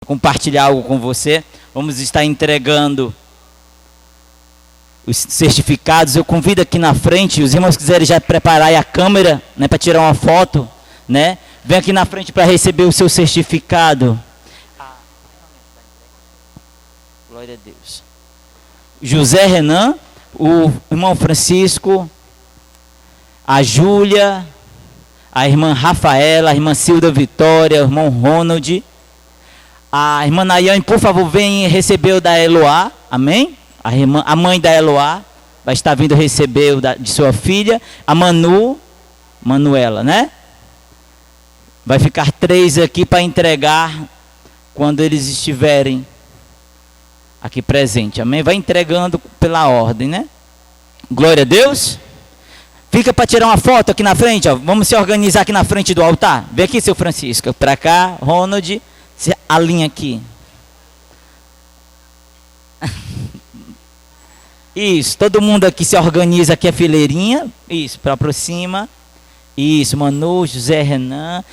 compartilhar algo com você. Vamos estar entregando os certificados. Eu convido aqui na frente, os irmãos quiserem já preparar aí a câmera, né, para tirar uma foto, né? Vem aqui na frente para receber o seu certificado. Glória a Deus. José Renan, o irmão Francisco, a Júlia, a irmã Rafaela, a irmã Cilda Vitória, o irmão Ronald, a irmã Nayane, por favor, vem receber o da Eloá, amém? A mãe da Eloá vai estar vindo receber o de sua filha, a Manuela, né? Vai ficar 3 aqui para entregar quando eles estiverem aqui presentes, amém? Vai entregando pela ordem, né? Glória a Deus. Fica para tirar uma foto aqui na frente, ó. Vamos se organizar aqui na frente do altar. Vem aqui, seu Francisco, para cá, Ronald, se alinha aqui. Isso, todo mundo aqui se organiza aqui a fileirinha. Isso, para aproxima. Isso, Manu, José Renan.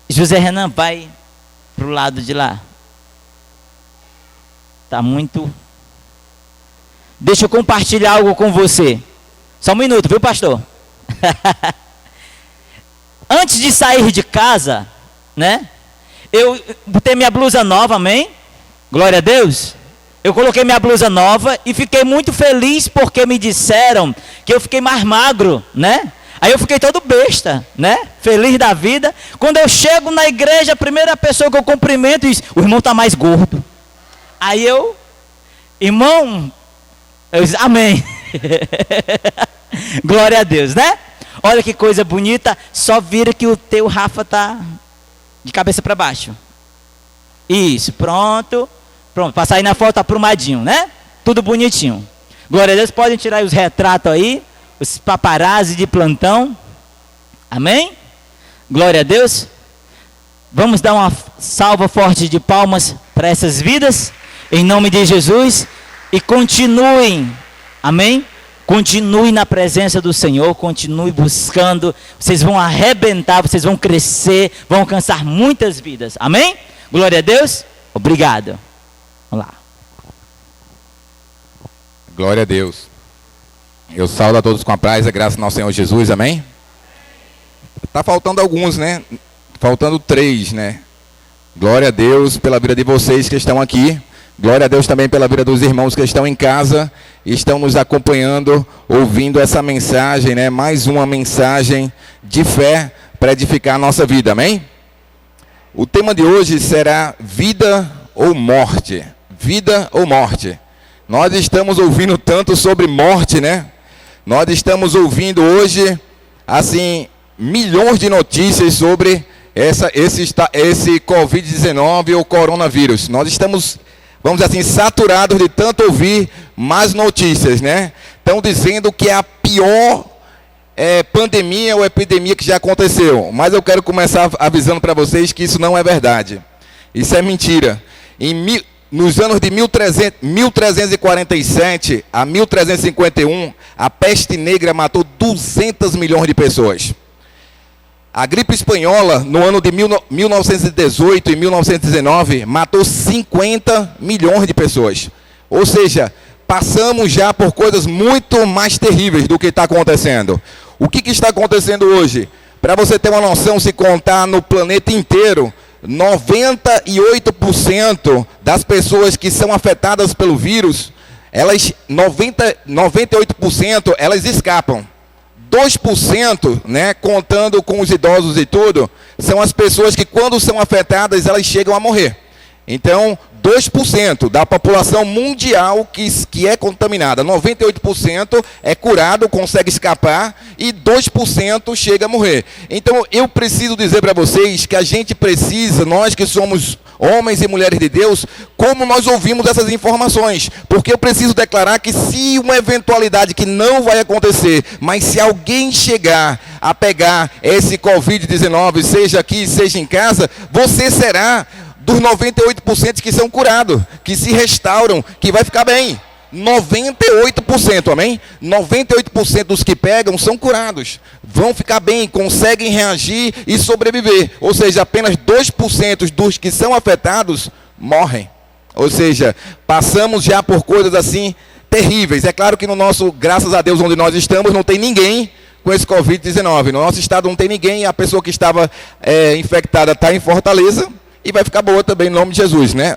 José Renan, vai pro lado de lá. Tá muito. Deixa eu compartilhar algo com você. Só um minuto, viu, pastor? Antes de sair de casa, né? Eu botei minha blusa nova, amém? Glória a Deus. Eu coloquei minha blusa nova e fiquei muito feliz porque me disseram que eu fiquei mais magro, né? Aí eu fiquei todo besta, né? Feliz da vida. Quando eu chego na igreja, a primeira pessoa que eu cumprimento diz: o irmão está mais gordo. Aí eu, irmão, eu disse, amém. Glória a Deus, né? Olha que coisa bonita. Só vira que o teu Rafa tá de cabeça para baixo. Isso, pronto. Pronto, para sair na foto aprumadinho, né? Tudo bonitinho. Glória a Deus, podem tirar aí os retratos aí, os paparazzi de plantão. Amém? Glória a Deus. Vamos dar uma salva forte de palmas para essas vidas, em nome de Jesus. E continuem, amém? Continue na presença do Senhor, continue buscando. Vocês vão arrebentar, vocês vão crescer, vão alcançar muitas vidas. Amém? Glória a Deus. Obrigado. Vamos lá. Glória a Deus. Eu saúdo a todos com a paz e a graça do nosso Senhor Jesus, amém? Tá faltando alguns, né? Faltando 3, né? Glória a Deus pela vida de vocês que estão aqui. Glória a Deus também pela vida dos irmãos que estão em casa e estão nos acompanhando, ouvindo essa mensagem, né? Mais uma mensagem de fé para edificar a nossa vida, amém? O tema de hoje será vida ou morte. Vida ou morte. Nós estamos ouvindo tanto sobre morte, né? Nós estamos ouvindo hoje, assim, milhões de notícias sobre esse Covid-19 ou coronavírus. Nós estamos, vamos dizer assim, saturados de tanto ouvir mais notícias, né? Estão dizendo que é a pior pandemia ou epidemia que já aconteceu. Mas eu quero começar avisando para vocês que isso não é verdade. Isso é mentira. Nos anos de 1347 a 1351, a peste negra matou 200 milhões de pessoas. A gripe espanhola, no ano de 1918 e 1919, matou 50 milhões de pessoas. Ou seja, passamos já por coisas muito mais terríveis do que está acontecendo. O que está acontecendo hoje? Para você ter uma noção, se contar no planeta inteiro, 98% das pessoas que são afetadas pelo vírus, 98% elas escapam. 2%, né, contando com os idosos e tudo, são as pessoas que quando são afetadas, elas chegam a morrer. Então, 2% da população mundial que é contaminada, 98% é curado, consegue escapar, e 2% chega a morrer. Então, eu preciso dizer para vocês que a gente precisa, nós que somos homens e mulheres de Deus, como nós ouvimos essas informações. Porque eu preciso declarar que se uma eventualidade que não vai acontecer, mas se alguém chegar a pegar esse Covid-19, seja aqui, seja em casa, você será dos 98% que são curados, que se restauram, que vai ficar bem. 98%, amém? 98% dos que pegam são curados, vão ficar bem, conseguem reagir e sobreviver. Ou seja, apenas 2% dos que são afetados morrem. Ou seja, passamos já por coisas assim terríveis. É claro que no nosso, graças a Deus, onde nós estamos, não tem ninguém com esse Covid-19. No nosso estado não tem ninguém, a pessoa que estava infectada está em Fortaleza e vai ficar boa também, em nome de Jesus, né?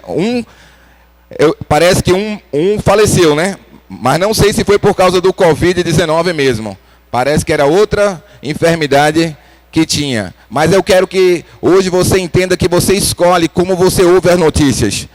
Parece que um faleceu, né? Mas não sei se foi por causa do Covid-19 mesmo. Parece que era outra enfermidade que tinha. Mas eu quero que hoje você entenda que você escolhe como você ouve as notícias.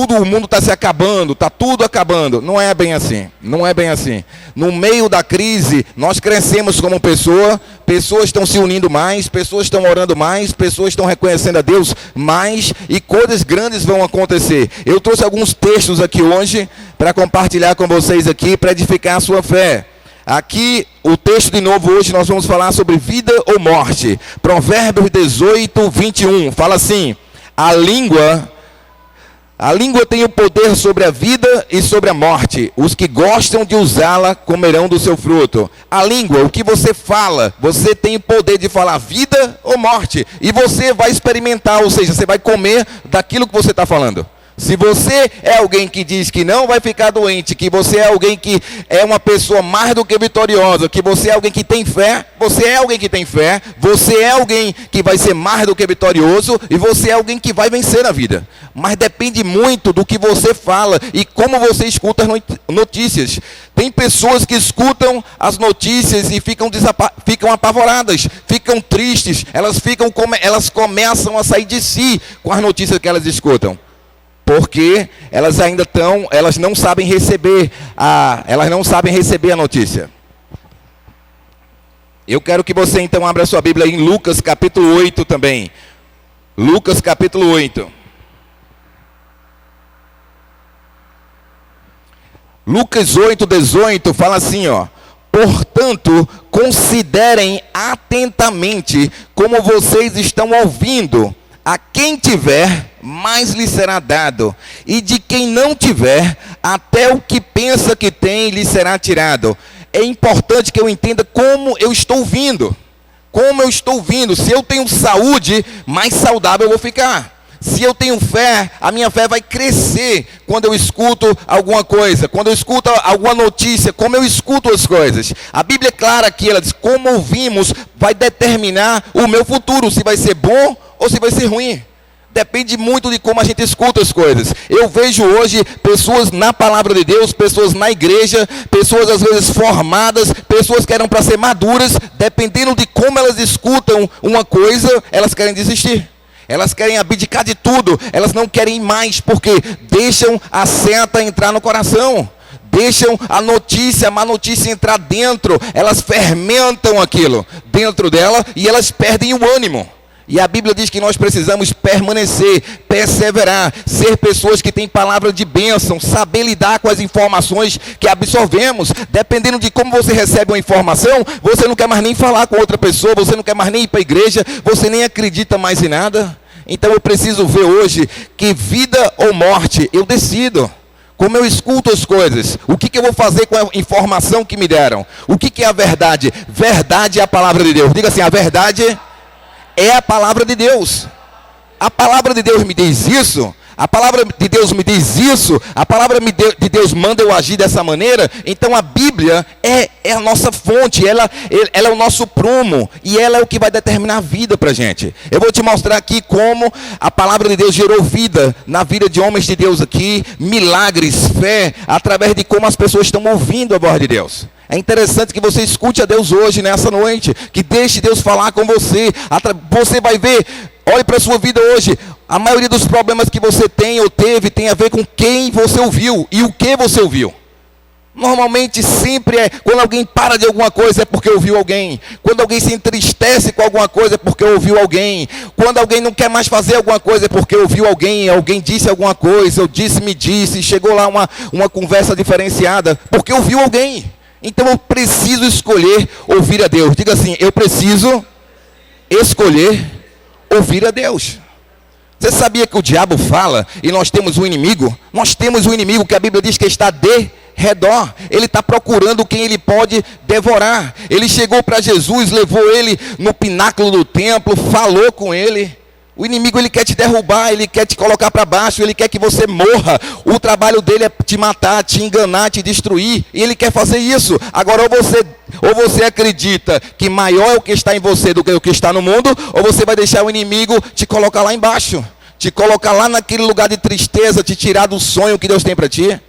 O mundo está se acabando, está tudo acabando. Não é bem assim, não é bem assim. No meio da crise, nós crescemos como pessoa, pessoas estão se unindo mais, pessoas estão orando mais, pessoas estão reconhecendo a Deus mais, e coisas grandes vão acontecer. Eu trouxe alguns textos aqui hoje, para compartilhar com vocês aqui, para edificar a sua fé. Aqui, o texto de novo hoje, nós vamos falar sobre vida ou morte. Provérbios 18, 21, fala assim: A língua tem o poder sobre a vida e sobre a morte. Os que gostam de usá-la comerão do seu fruto. A língua, o que você fala, você tem o poder de falar vida ou morte. E você vai experimentar, ou seja, você vai comer daquilo que você está falando. Se você é alguém que diz que não vai ficar doente, que você é alguém que é uma pessoa mais do que vitoriosa, que você é alguém que tem fé, você é alguém que tem fé, você é alguém que vai ser mais do que vitorioso, e você é alguém que vai vencer na vida. Mas depende muito do que você fala e como você escuta as notícias. Tem pessoas que escutam as notícias e ficam apavoradas, ficam tristes, elas começam a sair de si com as notícias que elas escutam. Porque elas não sabem receber a notícia. Eu quero que você então abra sua Bíblia em Lucas capítulo 8 também. Lucas capítulo 8. Lucas 8, 18 fala assim, ó: Portanto, considerem atentamente como vocês estão ouvindo. A quem tiver, mais lhe será dado, e de quem não tiver, até o que pensa que tem, lhe será tirado. É importante que eu entenda como eu estou ouvindo. Como eu estou ouvindo. Se eu tenho saúde, mais saudável eu vou ficar. Se eu tenho fé, a minha fé vai crescer quando eu escuto alguma coisa, quando eu escuto alguma notícia, como eu escuto as coisas. A Bíblia é clara aqui, ela diz: como ouvimos vai determinar o meu futuro, se vai ser bom ou se vai ser ruim. Depende muito de como a gente escuta as coisas. Eu vejo hoje pessoas na palavra de Deus, pessoas na igreja, pessoas às vezes formadas, pessoas que eram para ser maduras, dependendo de como elas escutam uma coisa, elas querem desistir. Elas querem abdicar de tudo, elas não querem mais, porque deixam a seta entrar no coração. Deixam a má notícia entrar dentro, elas fermentam aquilo dentro dela e elas perdem o ânimo. E a Bíblia diz que nós precisamos permanecer, perseverar, ser pessoas que têm palavra de bênção, saber lidar com as informações que absorvemos. Dependendo de como você recebe uma informação, você não quer mais nem falar com outra pessoa, você não quer mais nem ir para a igreja, você nem acredita mais em nada. Então eu preciso ver hoje que vida ou morte, eu decido. Como eu escuto as coisas, o que eu vou fazer com a informação que me deram? O que é a verdade? Verdade é a palavra de Deus. Diga assim: a verdade é a palavra de Deus. A palavra de Deus me diz isso. A palavra de Deus me diz isso. A palavra de Deus manda eu agir dessa maneira. Então a Bíblia é a nossa fonte. Ela é o nosso prumo. E ela é o que vai determinar a vida para a gente. Eu vou te mostrar aqui como a palavra de Deus gerou vida na vida de homens de Deus aqui. Milagres, fé, através de como as pessoas estão ouvindo a voz de Deus. É interessante que você escute a Deus hoje, nessa noite. Que deixe Deus falar com você. Você vai ver, olhe para a sua vida hoje. A maioria dos problemas que você tem ou teve tem a ver com quem você ouviu e o que você ouviu. Normalmente sempre quando alguém para de alguma coisa é porque ouviu alguém. Quando alguém se entristece com alguma coisa é porque ouviu alguém. Quando alguém não quer mais fazer alguma coisa é porque ouviu alguém. Alguém disse alguma coisa, ou me disse, chegou lá uma conversa diferenciada, porque ouviu alguém. Então eu preciso escolher ouvir a Deus. Diga assim: eu preciso escolher ouvir a Deus. Você sabia que o diabo fala e nós temos um inimigo? Nós temos um inimigo que a Bíblia diz que está de redor. Ele está procurando quem ele pode devorar. Ele chegou para Jesus, levou ele no pináculo do templo, falou com ele. O inimigo, ele quer te derrubar, ele quer te colocar para baixo, ele quer que você morra. O trabalho dele é te matar, te enganar, te destruir. E ele quer fazer isso. Agora, ou você acredita que maior é o que está em você do que o que está no mundo, ou você vai deixar o inimigo te colocar lá embaixo. Te colocar lá naquele lugar de tristeza, te tirar do sonho que Deus tem para ti.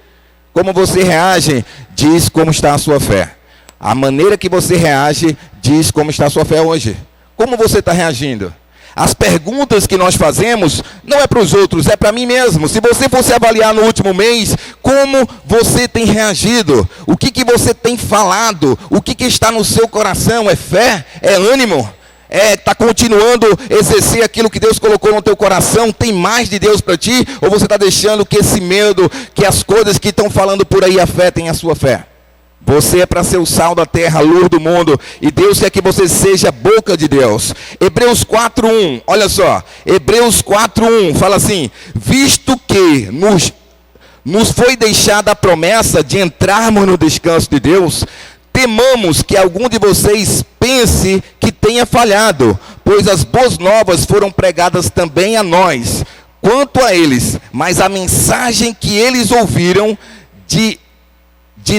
Como você reage, diz como está a sua fé. A maneira que você reage, diz como está a sua fé hoje. Como você está reagindo? As perguntas que nós fazemos não é para os outros, é para mim mesmo. Se você fosse avaliar no último mês, como você tem reagido? O que você tem falado? O que está no seu coração? É fé? É ânimo? Está continuando a exercer aquilo que Deus colocou no teu coração? Tem mais de Deus para ti? Ou você está deixando que esse medo, que as coisas que estão falando por aí afetem a sua fé? Você é para ser o sal da terra, a luz do mundo. E Deus quer que você seja a boca de Deus. Hebreus 4:1, olha só. Hebreus 4:1 fala assim: visto que nos foi deixada a promessa de entrarmos no descanso de Deus, temamos que algum de vocês pense que tenha falhado, pois as boas novas foram pregadas também a nós, quanto a eles, mas a mensagem que eles ouviram de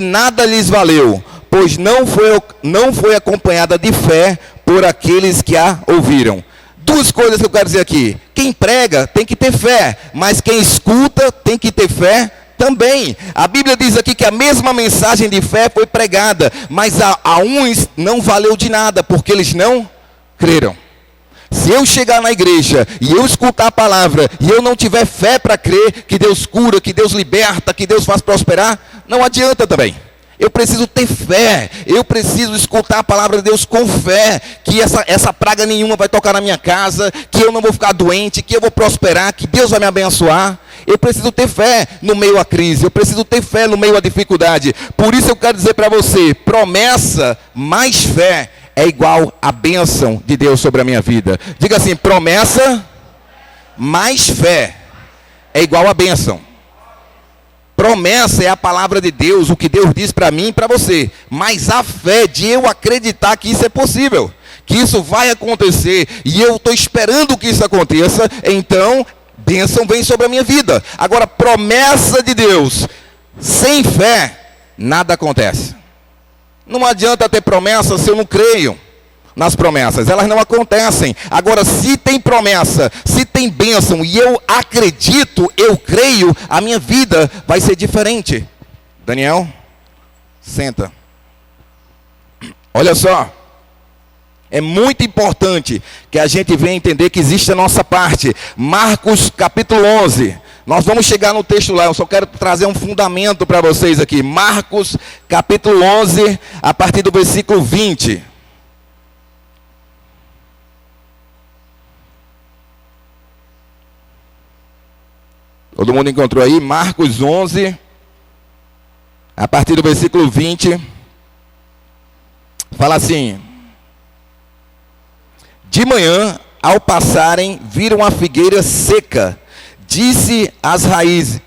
nada lhes valeu, pois não foi acompanhada de fé por aqueles que a ouviram. Duas coisas que eu quero dizer aqui: quem prega tem que ter fé, mas quem escuta tem que ter fé também. A Bíblia diz aqui que a mesma mensagem de fé foi pregada, mas a uns não valeu de nada, porque eles não creram. Se eu chegar na igreja e eu escutar a palavra e eu não tiver fé para crer que Deus cura, que Deus liberta, que Deus faz prosperar, não adianta também. Eu preciso ter fé, eu preciso escutar a palavra de Deus com fé, que essa praga nenhuma vai tocar na minha casa, que eu não vou ficar doente, que eu vou prosperar, que Deus vai me abençoar. Eu preciso ter fé no meio à crise, eu preciso ter fé no meio à dificuldade. Por isso eu quero dizer para você, promessa mais fé é igual a bênção de Deus sobre a minha vida. Diga assim: promessa mais fé é igual a bênção. Promessa é a palavra de Deus, o que Deus diz para mim e para você. Mas a fé de eu acreditar que isso é possível, que isso vai acontecer, e eu estou esperando que isso aconteça, então bênção vem sobre a minha vida. Agora, promessa de Deus sem fé, nada acontece. Não adianta ter promessa se eu não creio nas promessas, elas não acontecem. Agora, se tem promessa, se tem bênção e eu acredito, eu creio, a minha vida vai ser diferente. Daniel, senta. Olha só, é muito importante que a gente venha entender que existe a nossa parte. Marcos capítulo 11. Nós vamos chegar no texto lá, eu só quero trazer um fundamento para vocês aqui. Marcos capítulo 11, a partir do versículo 20. Todo mundo encontrou aí? Marcos 11, a partir do versículo 20. Fala assim: de manhã, ao passarem, viram a figueira seca. Disse as raízes,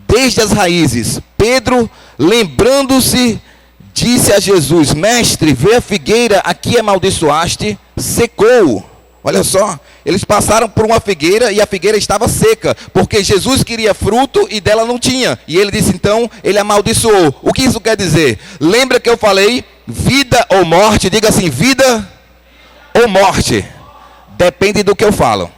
desde as raízes. Pedro, lembrando-se, disse a Jesus: mestre, vê a figueira a que amaldiçoaste, secou. Olha só, eles passaram por uma figueira e a figueira estava seca, porque Jesus queria fruto e dela não tinha. E ele disse, então, ele amaldiçoou. O que isso quer dizer? Lembra que eu falei, vida ou morte? Diga assim, vida ou morte? Depende do que eu falo.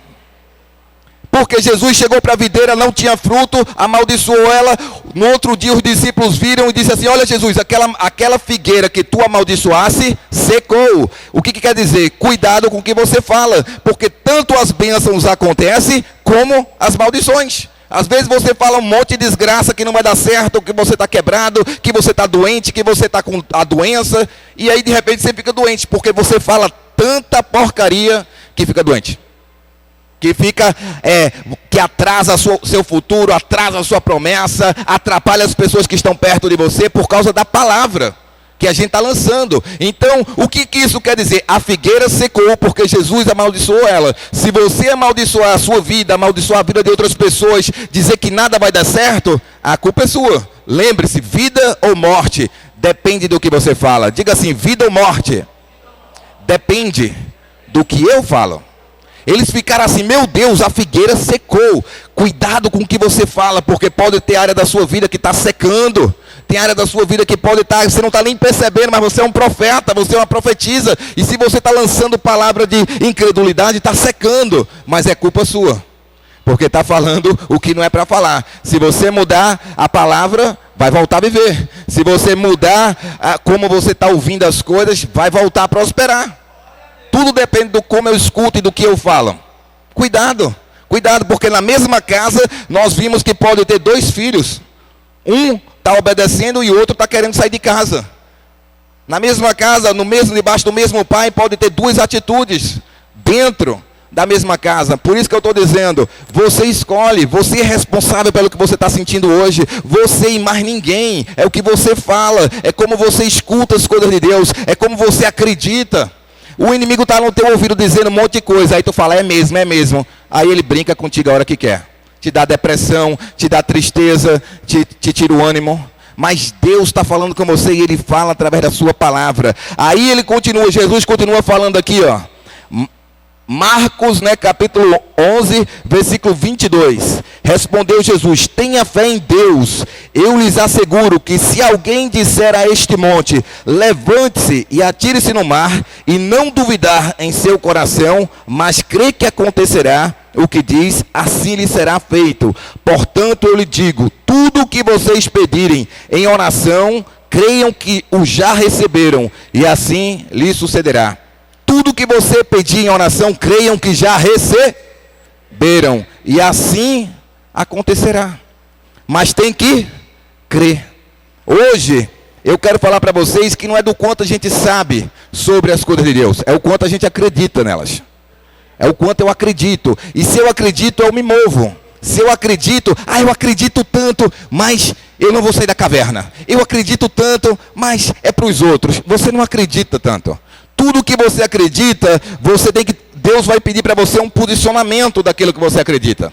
Porque Jesus chegou para a videira, não tinha fruto, amaldiçoou ela. No outro dia os discípulos viram e disseram assim, olha Jesus, aquela figueira que tu amaldiçoasse, secou. O que quer dizer? Cuidado com o que você fala, porque tanto as bênçãos acontecem, como as maldições. Às vezes você fala um monte de desgraça que não vai dar certo, que você está quebrado, que você está doente, que você está com a doença. E aí de repente você fica doente, porque você fala tanta porcaria que fica doente. Que atrasa seu futuro, atrasa a sua promessa, atrapalha as pessoas que estão perto de você por causa da palavra que a gente está lançando. Então, o que isso quer dizer? A figueira secou porque Jesus amaldiçoou ela. Se você amaldiçoar a sua vida, amaldiçoar a vida de outras pessoas, dizer que nada vai dar certo, a culpa é sua. Lembre-se, vida ou morte, depende do que você fala. Diga assim, vida ou morte, depende do que eu falo. Eles ficaram assim, meu Deus, a figueira secou. Cuidado com o que você fala, porque pode ter área da sua vida que está secando. Tem área da sua vida que pode estar, você não está nem percebendo, mas você é um profeta, você é uma profetisa. E se você está lançando palavra de incredulidade, está secando. Mas é culpa sua, porque está falando o que não é para falar. Se você mudar a palavra, vai voltar a viver. Se você mudar como você está ouvindo as coisas, vai voltar a prosperar. Tudo depende do como eu escuto e do que eu falo. Cuidado, cuidado, porque na mesma casa nós vimos que pode ter 2 filhos. Um está obedecendo e o outro está querendo sair de casa. Na mesma casa, debaixo do mesmo pai, pode ter 2 atitudes dentro da mesma casa. Por isso que eu estou dizendo, você escolhe, você é responsável pelo que você está sentindo hoje. Você e mais ninguém. É o que você fala, é como você escuta as coisas de Deus, é como você acredita. O inimigo está no teu ouvido dizendo um monte de coisa, aí tu fala, é mesmo, é mesmo. Aí ele brinca contigo a hora que quer. Te dá depressão, te dá tristeza, te tira o ânimo. Mas Deus está falando com você e Ele fala através da sua palavra. Aí ele continua, Jesus continua falando aqui, ó. Marcos, capítulo 11, versículo 22. Respondeu Jesus, tenha fé em Deus. Eu lhes asseguro que se alguém disser a este monte, levante-se e atire-se no mar, e não duvidar em seu coração, mas crê que acontecerá o que diz, assim lhe será feito. Portanto, eu lhe digo, tudo o que vocês pedirem em oração, creiam que o já receberam, e assim lhe sucederá. Tudo que você pedir em oração, creiam que já receberam, e assim acontecerá. Mas tem que crer. Hoje, eu quero falar para vocês que não é do quanto a gente sabe sobre as coisas de Deus, é o quanto a gente acredita nelas. É o quanto eu acredito. E se eu acredito, eu me movo. Se eu acredito, eu acredito tanto, mas eu não vou sair da caverna. Eu acredito tanto, mas é para os outros. Você não acredita tanto. Tudo que você acredita, Deus vai pedir para você um posicionamento daquilo que você acredita.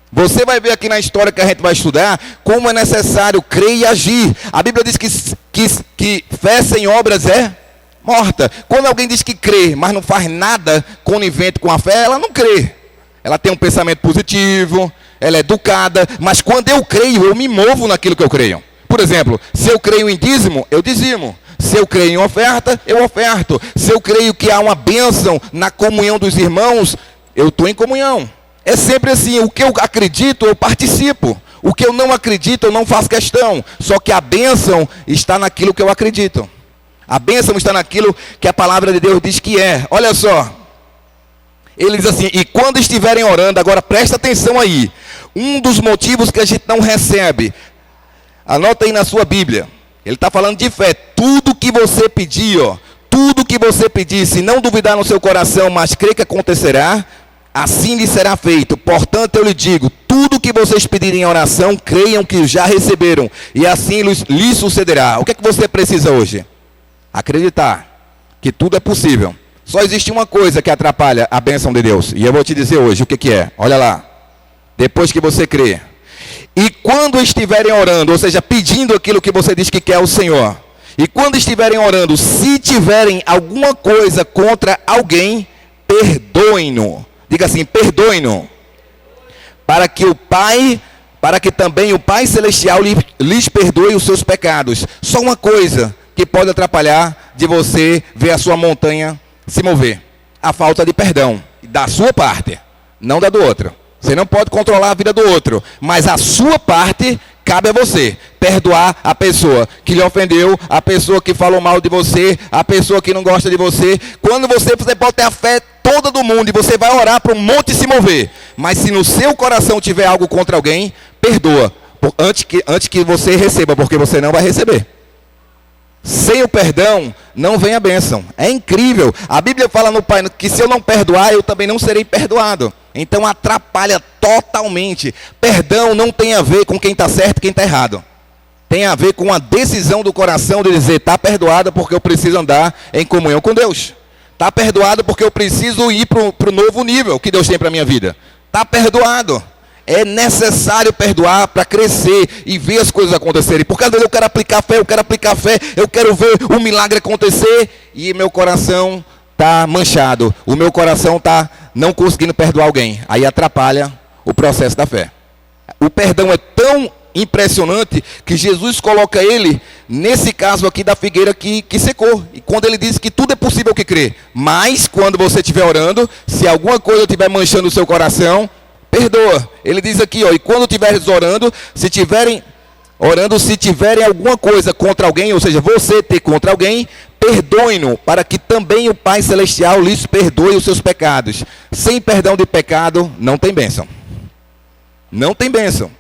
Você vai ver aqui na história que a gente vai estudar, como é necessário crer e agir. A Bíblia diz que fé sem obras é morta. Quando alguém diz que crê, mas não faz nada conivente com a fé, ela não crê. Ela tem um pensamento positivo, ela é educada, mas quando eu creio, eu me movo naquilo que eu creio. Por exemplo, se eu creio em dízimo, eu dizimo. Se eu creio em oferta, eu oferto. Se eu creio que há uma bênção na comunhão dos irmãos, eu estou em comunhão. É sempre assim, o que eu acredito, eu participo. O que eu não acredito, eu não faço questão. Só que a bênção está naquilo que eu acredito. A bênção está naquilo que a palavra de Deus diz que é. Olha só. Ele diz assim, e quando estiverem orando, agora presta atenção aí. Um dos motivos que a gente não recebe, anota aí na sua Bíblia. Ele está falando de fé. Tudo que você pedir, tudo que você pedir, se não duvidar no seu coração, mas crer que acontecerá, assim lhe será feito. Portanto, eu lhe digo, tudo que vocês pedirem em oração, creiam que já receberam, e assim lhe sucederá. O que é que você precisa hoje? Acreditar que tudo é possível. Só existe uma coisa que atrapalha a bênção de Deus. E eu vou te dizer hoje o que é. Olha lá. Depois que você crê. E quando estiverem orando, ou seja, pedindo aquilo que você diz que quer ao Senhor. E quando estiverem orando, se tiverem alguma coisa contra alguém, perdoem-no. Diga assim, perdoem-no. Para que também o Pai Celestial lhes perdoe os seus pecados. Só uma coisa que pode atrapalhar de você ver a sua montanha se mover. A falta de perdão. Da sua parte, não da do outro. Você não pode controlar a vida do outro. Mas a sua parte cabe a você. Perdoar a pessoa que lhe ofendeu, a pessoa que falou mal de você, a pessoa que não gosta de você. Quando você pode ter a fé toda do mundo e você vai orar para um monte se mover. Mas se no seu coração tiver algo contra alguém, perdoa. Antes que você receba, porque você não vai receber. Sem o perdão, não vem a bênção. É incrível. A Bíblia fala no Pai que se eu não perdoar, eu também não serei perdoado. Então atrapalha totalmente. Perdão não tem a ver com quem está certo e quem está errado. Tem a ver com a decisão do coração de dizer, está perdoado porque eu preciso andar em comunhão com Deus. Está perdoado porque eu preciso ir para o novo nível que Deus tem para a minha vida. Está perdoado. É necessário perdoar para crescer e ver as coisas acontecerem. Porque às vezes eu quero aplicar fé, eu quero ver o milagre acontecer e meu coração está manchado. O meu coração está não conseguindo perdoar alguém. Aí atrapalha o processo da fé. O perdão é tão impressionante que Jesus coloca ele nesse caso aqui da figueira que secou. E quando ele diz que tudo é possível que crê. Mas quando você estiver orando, se alguma coisa estiver manchando o seu coração, perdoa. Ele diz aqui, ó, e quando estiveres orando, se tiverem alguma coisa contra alguém, ou seja, você ter contra alguém, perdoe-no, para que também o Pai Celestial lhes perdoe os seus pecados. Sem perdão de pecado, não tem bênção. Não tem bênção.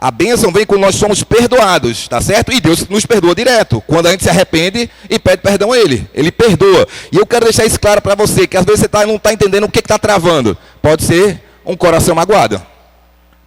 A bênção vem quando nós somos perdoados, tá certo? E Deus nos perdoa direto. Quando a gente se arrepende e pede perdão a Ele. Ele perdoa. E eu quero deixar isso claro para você, que às vezes você não está entendendo o que está travando. Pode ser um coração magoado.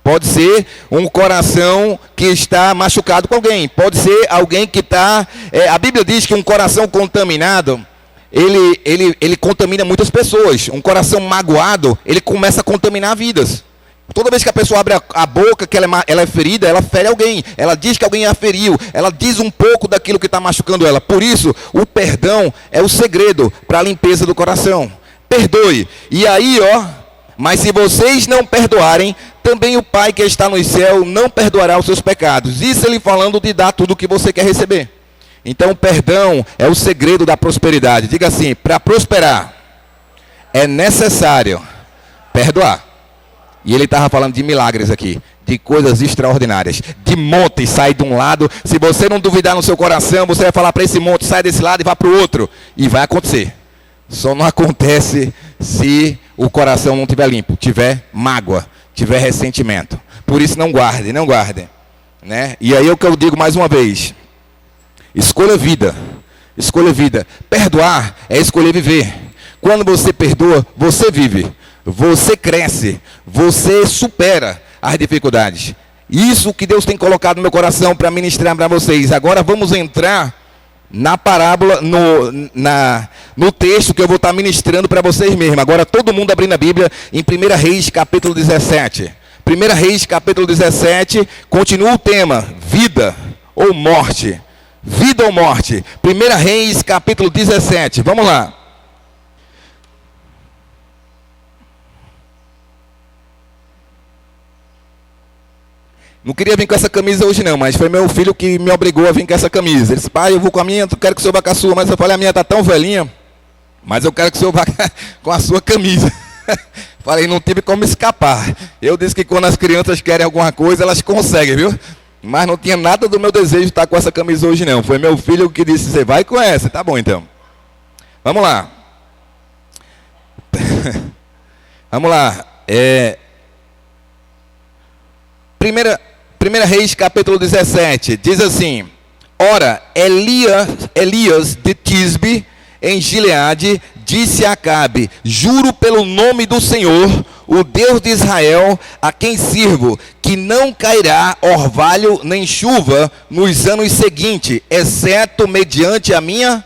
Pode ser um coração que está machucado com alguém. Pode ser alguém que está... a Bíblia diz que um coração contaminado, ele contamina muitas pessoas. Um coração magoado, ele começa a contaminar vidas. Toda vez que a pessoa abre a boca, que ela é ferida, ela fere alguém. Ela diz que alguém a feriu. Ela diz um pouco daquilo que está machucando ela. Por isso, o perdão é o segredo para a limpeza do coração. Perdoe. E aí, ó, mas se vocês não perdoarem, também o Pai que está no céu não perdoará os seus pecados. Isso ele falando de dar tudo o que você quer receber. Então, o perdão é o segredo da prosperidade. Diga assim, para prosperar, é necessário perdoar. E ele estava falando de milagres aqui, de coisas extraordinárias, de montes sai de um lado. Se você não duvidar no seu coração, você vai falar para esse monte, sai desse lado e vá para o outro. E vai acontecer. Só não acontece se o coração não estiver limpo, tiver mágoa, tiver ressentimento. Por isso não guarde, não guarde. Né? E aí é o que eu digo mais uma vez. Escolha vida. Escolha vida. Perdoar é escolher viver. Quando você perdoa, você vive. Você cresce, você supera as dificuldades. Isso que Deus tem colocado no meu coração para ministrar para vocês. Agora vamos entrar na parábola, no texto que eu vou estar ministrando para vocês mesmos. Agora todo mundo abrindo a Bíblia em 1 Reis capítulo 17. 1 Reis capítulo 17, continua o tema, vida ou morte. Vida ou morte. 1 Reis capítulo 17, vamos lá. Não queria vir com essa camisa hoje não, mas foi meu filho que me obrigou a vir com essa camisa. Ele disse, pai, eu vou com a minha, eu quero que o senhor vá com a sua. Mas eu falei, a minha está tão velhinha, mas eu quero que o senhor vá com a sua camisa. Falei, não tive como escapar. Eu disse que quando as crianças querem alguma coisa, elas conseguem, viu? Mas não tinha nada do meu desejo de estar com essa camisa hoje não. Foi meu filho que disse, você vai com essa. Tá bom então. Vamos lá. Vamos lá. 1 Reis capítulo 17, diz assim, ora, Elias de Tisbe, em Gileade, disse a Acabe, juro pelo nome do Senhor, o Deus de Israel, a quem sirvo, que não cairá orvalho nem chuva nos anos seguintes, exceto mediante a minha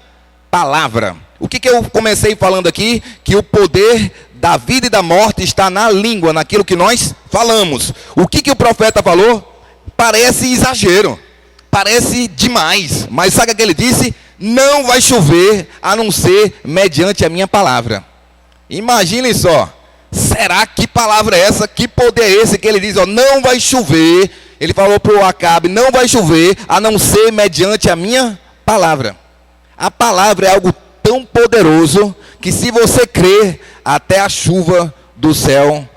palavra. O que eu comecei falando aqui? Que o poder da vida e da morte está na língua, naquilo que nós falamos. O que o profeta falou? Parece exagero, parece demais, mas sabe o que ele disse? Não vai chover a não ser mediante a minha palavra. Imaginem só, será que palavra é essa? Que poder é esse que ele diz? Ó, não vai chover, ele falou para o Acabe, não vai chover a não ser mediante a minha palavra. A palavra é algo tão poderoso que se você crer, até a chuva do céu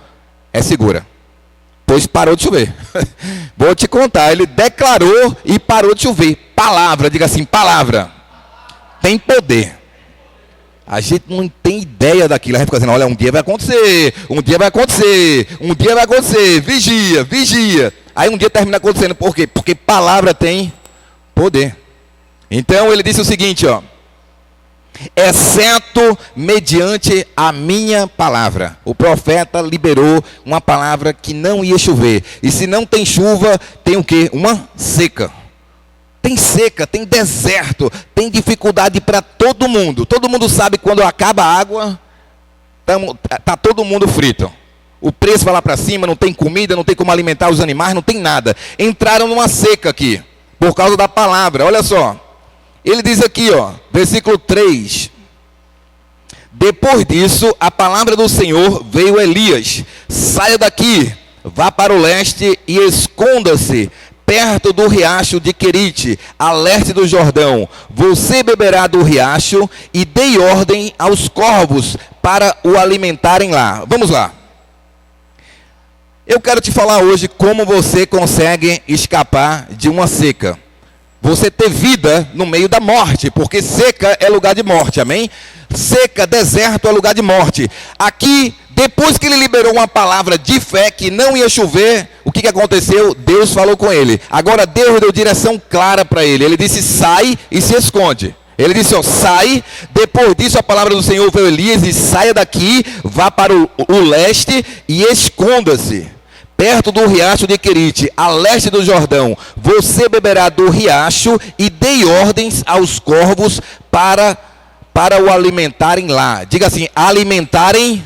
é segura. Pois parou de chover. Vou te contar, ele declarou e parou de chover. Palavra, diga assim, palavra. Tem poder. A gente não tem ideia daquilo. A gente fica dizendo, olha, um dia vai acontecer, um dia vai acontecer, um dia vai acontecer. Vigia, vigia. Aí um dia termina acontecendo. Por quê? Porque palavra tem poder. Então ele disse o seguinte, ó. Exceto mediante a minha palavra. O profeta liberou uma palavra que não ia chover. E se não tem chuva, tem o quê? Uma seca. Tem seca, tem deserto, tem dificuldade para todo mundo. Todo mundo sabe que quando acaba a água, tá todo mundo frito. O preço vai lá para cima, não tem comida, não tem como alimentar os animais, não tem nada. Entraram numa seca aqui, por causa da palavra. Olha só. Ele diz aqui, ó, versículo 3. Depois disso, a palavra do Senhor veio a Elias: saia daqui, vá para o leste e esconda-se perto do riacho de Querite, a leste do Jordão. Você beberá do riacho, e dei ordem aos corvos para o alimentarem lá. Vamos lá. Eu quero te falar hoje como você consegue escapar de uma seca. Você ter vida no meio da morte, porque seca é lugar de morte, amém? Seca, deserto é lugar de morte. Aqui, depois que ele liberou uma palavra de fé que não ia chover, o que aconteceu? Deus falou com ele. Agora Deus deu direção clara para ele. Ele disse: sai e se esconde. Ele disse: ó, sai. Depois disso a palavra do Senhor veio a Elias e saia daqui, vá para o leste e esconda-se perto do riacho de Querite, a leste do Jordão. Você beberá do riacho, e dei ordens aos corvos para o alimentarem lá. Diga assim: alimentarem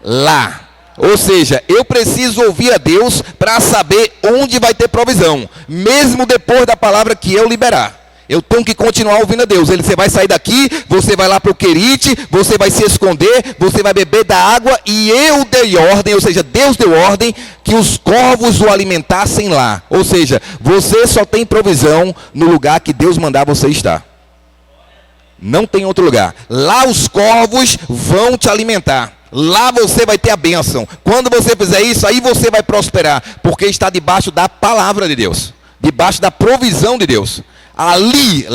lá. Ou seja, eu preciso ouvir a Deus para saber onde vai ter provisão, mesmo depois da palavra que eu liberar. Eu tenho que continuar ouvindo a Deus. Você vai sair daqui, você vai lá para o Querite, você vai se esconder, você vai beber da água, e eu dei ordem, ou seja, Deus deu ordem que os corvos o alimentassem lá. Ou seja, você só tem provisão no lugar que Deus mandar você estar. Não tem outro lugar. Lá os corvos vão te alimentar. Lá você vai ter a bênção. Quando você fizer isso, aí você vai prosperar, porque está debaixo da palavra de Deus, debaixo da provisão de Deus. Ali,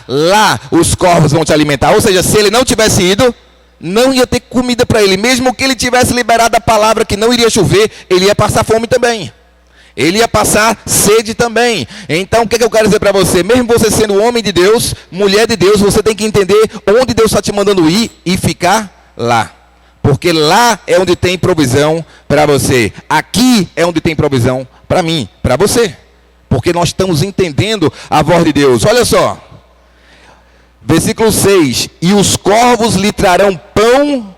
lá os corvos vão te alimentar. Ou seja, se ele não tivesse ido, não ia ter comida para ele. Mesmo que ele tivesse liberado a palavra que não iria chover, ele ia passar fome também. Ele ia passar sede também. Então o que eu quero dizer para você? Mesmo você sendo homem de Deus, mulher de Deus, você tem que entender onde Deus está te mandando ir e ficar lá. Porque lá é onde tem provisão para você. Aqui é onde tem provisão para mim, para você. Porque nós estamos entendendo a voz de Deus. Olha só. Versículo 6. E os corvos lhe trarão pão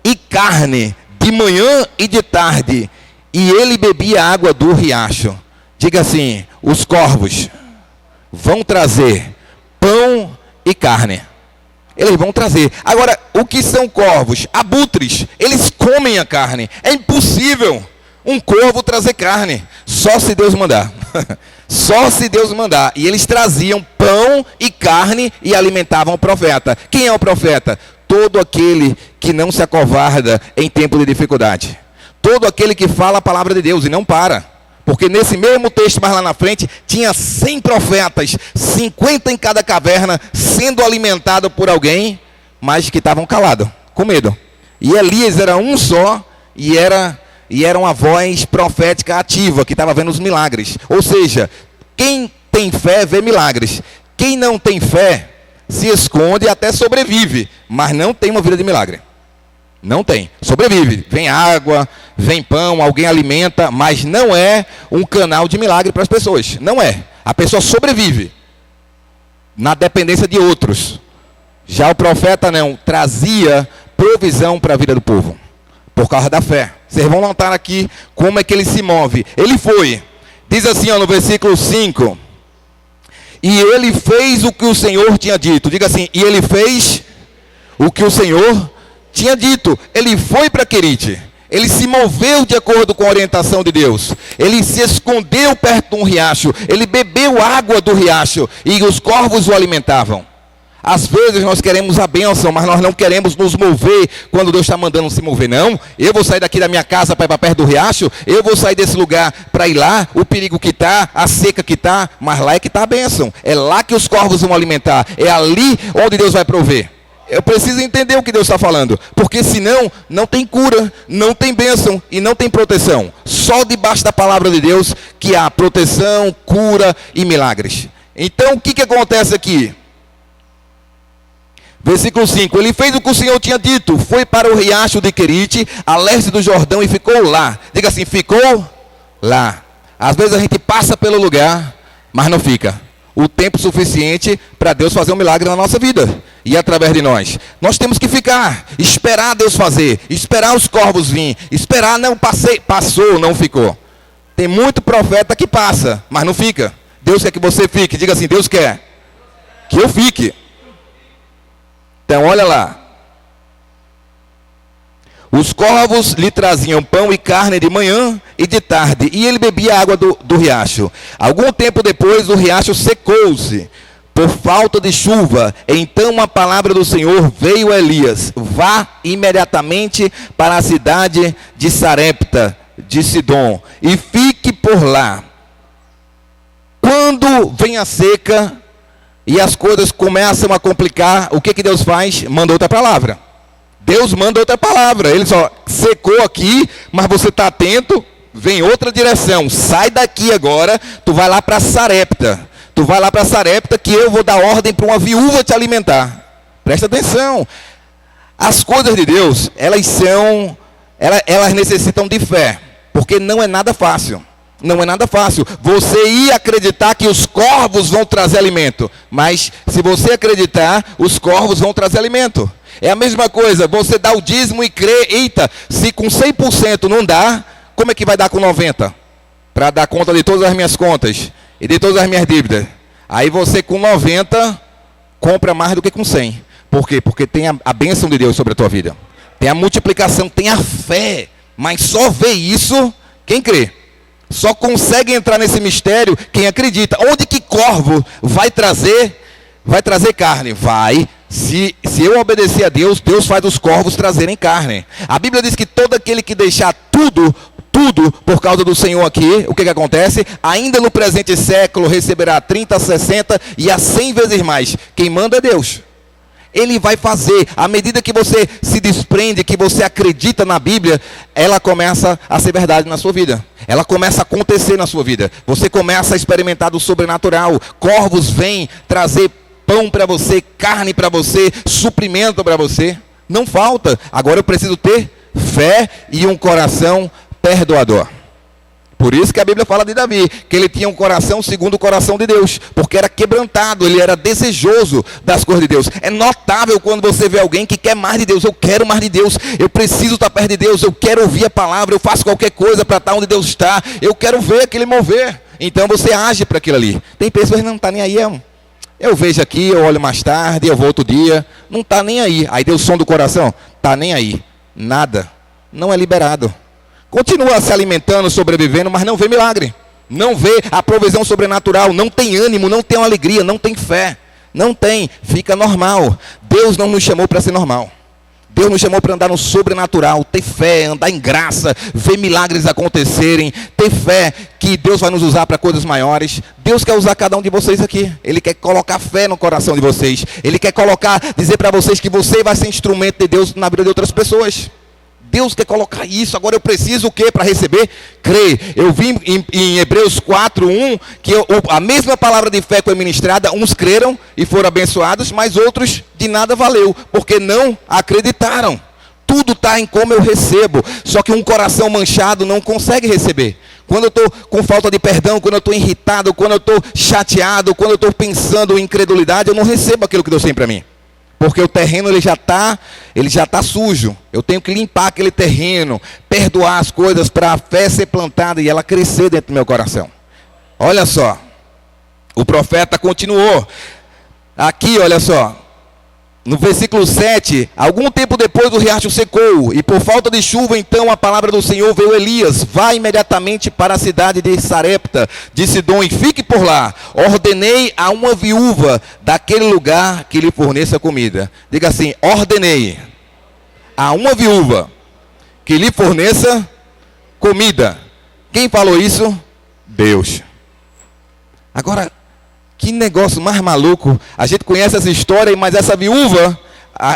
e carne, de manhã e de tarde. E ele bebia água do riacho. Diga assim: os corvos vão trazer pão e carne. Eles vão trazer. Agora, o que são corvos? Abutres. Eles comem a carne. É impossível um corvo trazer carne. Só se Deus mandar. Só se Deus mandar. E eles traziam pão e carne e alimentavam o profeta. Quem é o profeta? Todo aquele que não se acovarda em tempo de dificuldade. Todo aquele que fala a palavra de Deus e não para. Porque nesse mesmo texto, mais lá na frente, tinha 100 profetas, 50 em cada caverna, sendo alimentado por alguém, mas que estavam calados, com medo. E Elias era um só, e era uma voz profética ativa, que estava vendo os milagres. Ou seja, quem tem fé vê milagres. Quem não tem fé se esconde e até sobrevive, mas não tem uma vida de milagre. Não tem, sobrevive. Vem água, vem pão, alguém alimenta, mas não é um canal de milagre para as pessoas. Não é. A pessoa sobrevive na dependência de outros. Já o profeta não, trazia provisão para a vida do povo, por causa da fé. Vocês vão notar aqui como é que ele se move. Ele foi, diz assim, ó, no versículo 5. E ele fez o que o Senhor tinha dito. Diga assim: e ele fez o que o Senhor tinha dito. Ele foi para Querite. Ele se moveu de acordo com a orientação de Deus. Ele se escondeu perto de um riacho. Ele bebeu água do riacho. E os corvos o alimentavam. Às vezes nós queremos a bênção, mas nós não queremos nos mover quando Deus está mandando se mover. Não, eu vou sair daqui da minha casa para ir para perto do riacho. Eu vou sair desse lugar para ir lá. O perigo que está, a seca que está. Mas lá é que está a bênção. É lá que os corvos vão alimentar. É ali onde Deus vai prover. Eu preciso entender o que Deus está falando, porque senão não tem cura, não tem bênção e não tem proteção. Só debaixo da palavra de Deus que há proteção, cura e milagres. Então o que acontece aqui? Versículo 5. Ele fez o que o Senhor tinha dito, foi para o riacho de Querite, a leste do Jordão, e ficou lá. Diga assim: ficou lá. Às vezes a gente passa pelo lugar, mas não fica o tempo suficiente para Deus fazer um milagre na nossa vida e através de nós. Nós temos que ficar, esperar Deus fazer, esperar os corvos vir, esperar. Não passou, não ficou. Tem muito profeta que passa, mas não fica. Deus quer que você fique. Diga assim: Deus quer que eu fique. Então olha lá, Os corvos lhe traziam pão e carne de manhã e de tarde, e ele bebia água do riacho. Algum tempo depois, o riacho secou-se por falta de chuva. Então a palavra do Senhor veio a Elias: vá imediatamente para a cidade de Sarepta de Sidom e fique por lá. Quando vem a seca e as coisas começam a complicar, o que Deus faz? Manda outra palavra. Deus manda outra palavra. Ele só secou aqui, mas você está atento, vem outra direção. Sai daqui agora, tu vai lá para Sarepta. Tu vai lá para Sarepta que eu vou dar ordem para uma viúva te alimentar. Presta atenção. As coisas de Deus, elas necessitam de fé, porque não é nada fácil. Não é nada fácil. Você ia acreditar que os corvos vão trazer alimento, mas se você acreditar, os corvos vão trazer alimento. É a mesma coisa, você dá o dízimo e crê, eita, se com 100% não dá, como é que vai dar com 90%? Para dar conta de todas as minhas contas e de todas as minhas dívidas. Aí você com 90% compra mais do que com 100%. Por quê? Porque tem a bênção de Deus sobre a tua vida. Tem a multiplicação, tem a fé. Mas só vê isso quem crê. Só consegue entrar nesse mistério quem acredita. Onde que corvo vai trazer carne? Vai. Se eu obedecer a Deus, Deus faz os corvos trazerem carne. A Bíblia diz que todo aquele que deixar tudo por causa do Senhor aqui, o que acontece? Ainda no presente século receberá 30, 60 e a 100 vezes mais. Quem manda é Deus. Ele vai fazer. À medida que você se desprende, que você acredita na Bíblia, ela começa a ser verdade na sua vida. Ela começa a acontecer na sua vida. Você começa a experimentar do sobrenatural. Corvos vêm trazer pão para você, carne para você, suprimento para você. Não falta. Agora eu preciso ter fé e um coração perdoador. Por isso que a Bíblia fala de Davi, que ele tinha um coração segundo o coração de Deus, porque era quebrantado, ele era desejoso das coisas de Deus. É notável quando você vê alguém que quer mais de Deus. Eu quero mais de Deus, eu preciso estar perto de Deus, eu quero ouvir a palavra, eu faço qualquer coisa para estar onde Deus está, eu quero ver aquele mover. Então você age para aquilo ali. Tem pessoas que não estão nem aí, eu vejo aqui, eu olho mais tarde, eu vou outro dia, não está nem aí. Aí deu o som do coração, está nem aí, nada, não é liberado. Continua se alimentando, sobrevivendo, mas não vê milagre. Não vê a provisão sobrenatural. Não tem ânimo, não tem alegria, não tem fé. Não tem, fica normal. Deus não nos chamou para ser normal. Deus nos chamou para andar no sobrenatural, ter fé, andar em graça, ver milagres acontecerem, ter fé que Deus vai nos usar para coisas maiores. Deus quer usar cada um de vocês aqui. Ele quer colocar fé no coração de vocês. Ele quer dizer para vocês que você vai ser instrumento de Deus na vida de outras pessoas. Deus quer colocar isso. Agora eu preciso o que para receber? Crer. Eu vi em Hebreus 4:1 que a mesma palavra de fé foi ministrada. Uns creram e foram abençoados, mas outros de nada valeu, porque não acreditaram. Tudo está em como eu recebo. Só que um coração manchado não consegue receber. Quando eu estou com falta de perdão, quando eu estou irritado, quando eu estou chateado, quando eu estou pensando em incredulidade, eu não recebo aquilo que Deus tem para mim. Porque o terreno ele já está sujo. Eu tenho que limpar aquele terreno, perdoar as coisas para a fé ser plantada e ela crescer dentro do meu coração. Olha só, o profeta continuou. Aqui, olha só, no versículo 7, algum tempo depois o riacho secou, e por falta de chuva, então a palavra do Senhor veio a Elias: vá imediatamente para a cidade de Sarepta de Sidom e fique por lá. Ordenei a uma viúva daquele lugar que lhe forneça comida. Diga assim: ordenei a uma viúva que lhe forneça comida. Quem falou isso? Deus. Agora, que negócio mais maluco. A gente conhece essa história, mas essa viúva,